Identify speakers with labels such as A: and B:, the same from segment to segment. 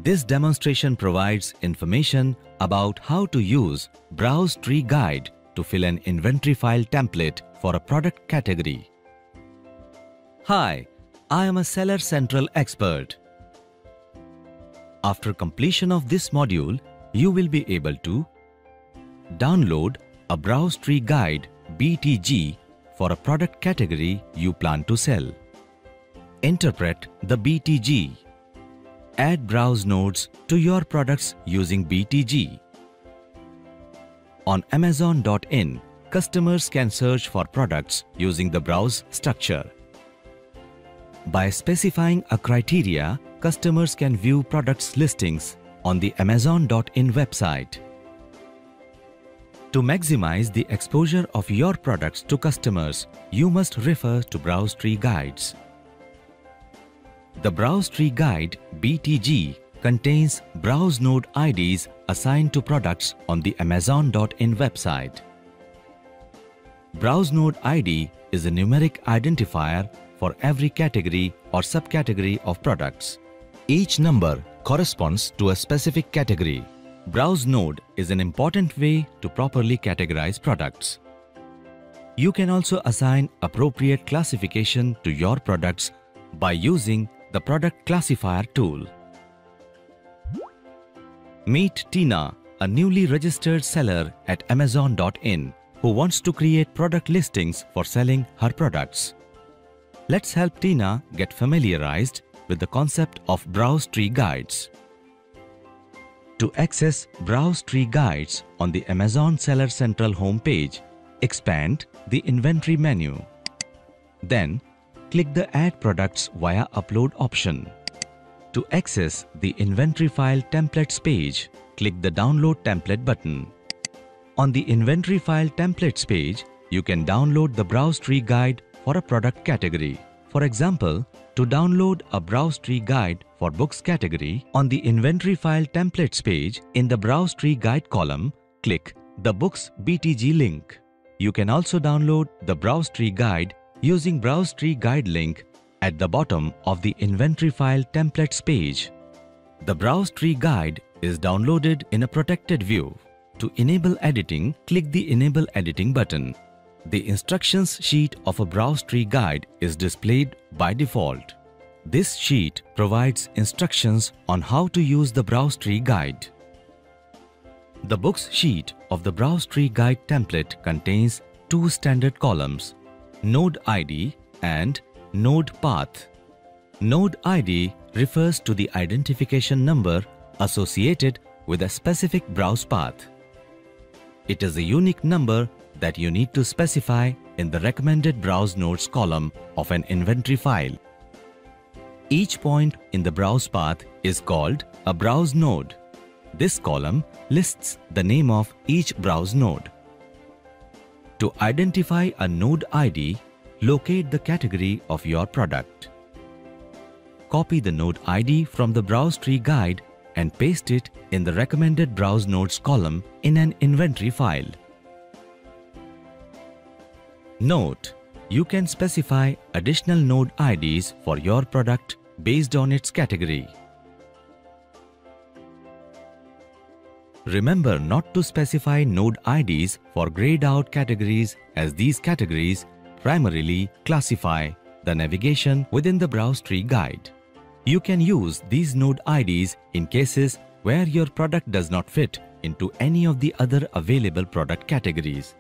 A: This demonstration provides information about how to use Browse Tree Guide to fill an inventory file template for a product category. Hi, I am a Seller Central expert. After completion of this module, you will be able to download a Browse Tree Guide BTG for a product category you plan to sell. Interpret the BTG. Add browse nodes to your products using BTG. On Amazon.in, customers can search for products using the browse structure. By specifying a criteria, customers can view products listings on the Amazon.in website. To maximize the exposure of your products to customers, you must refer to Browse Tree Guides. The Browse Tree Guide BTG contains browse node IDs assigned to products on the Amazon.in website. Browse node ID is a numeric identifier for every category or subcategory of products. Each number corresponds to a specific category. Browse node is an important way to properly categorize products. You can also assign appropriate classification to your products by using the Product Classifier tool. Meet Tina, a newly registered seller at Amazon.in who wants to create product listings for selling her products. Let's help Tina get familiarized with the concept of Browse Tree Guides. To access Browse Tree Guides on the Amazon Seller Central homepage, expand the Inventory menu. Then, click the Add Products via Upload option. To access the Inventory File Templates page, click the Download Template button. On the Inventory File Templates page, you can download the Browse Tree Guide for a product category. For example, to download a Browse Tree Guide for Books category, on the Inventory File Templates page in the Browse Tree Guide column, click the Books BTG link. You can also download the Browse Tree Guide using Browse Tree Guide link at the bottom of the Inventory File Templates page. The Browse Tree Guide is downloaded in a protected view. To enable editing, click the Enable Editing button. The instructions sheet of a Browse Tree Guide is displayed by default. This sheet provides instructions on how to use the Browse Tree Guide. The Books sheet of the Browse Tree Guide template contains two standard columns, Node ID and Node Path. Node ID refers to the identification number associated with a specific browse path. It is a unique number that you need to specify in the recommended browse nodes column of an inventory file. Each point in the browse path is called a browse node. This column lists the name of each browse node. To identify a node ID, locate the category of your product. Copy the node ID from the Browse Tree Guide and paste it in the recommended browse nodes column in an inventory file. Note: you can specify additional node IDs for your product based on its category. Remember not to specify node IDs for grayed out categories, as these categories primarily classify the navigation within the Browse Tree Guide. You can use these node IDs in cases where your product does not fit into any of the other available product categories.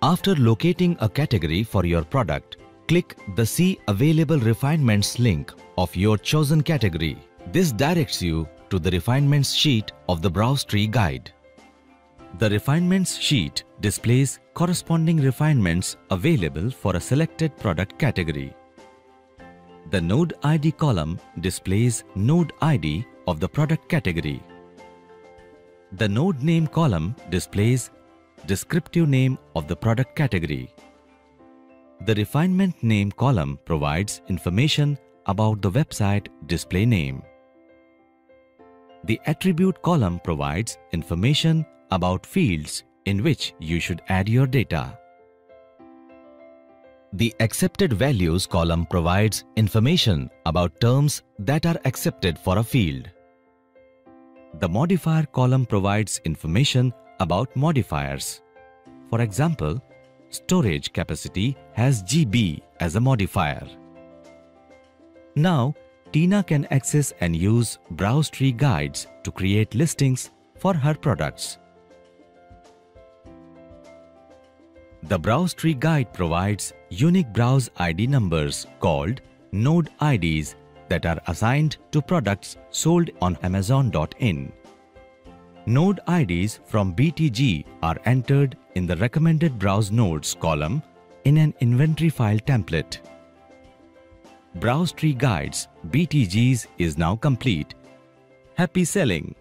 A: After locating a category for your product, click the See Available Refinements link of your chosen category. This directs you to the Refinements sheet of the Browse Tree Guide. The Refinements sheet displays corresponding refinements available for a selected product category. The Node ID column displays Node ID of the product category. The Node Name column displays descriptive name of the product category. The Refinement Name column provides information about the website display name. The Attribute column provides information about fields in which you should add your data. The Accepted Values column provides information about terms that are accepted for a field. The modifier column provides information about modifiers. For example, storage capacity has GB as a modifier. Now, Tina can access and use Browse Tree guides to create listings for her products. The Browse Tree guide provides unique browse ID numbers called node IDs that are assigned to products sold on Amazon.in. Node IDs from BTG are entered in the Recommended Browse Nodes column in an inventory file template. Browse Tree Guides BTGs is now complete. Happy selling!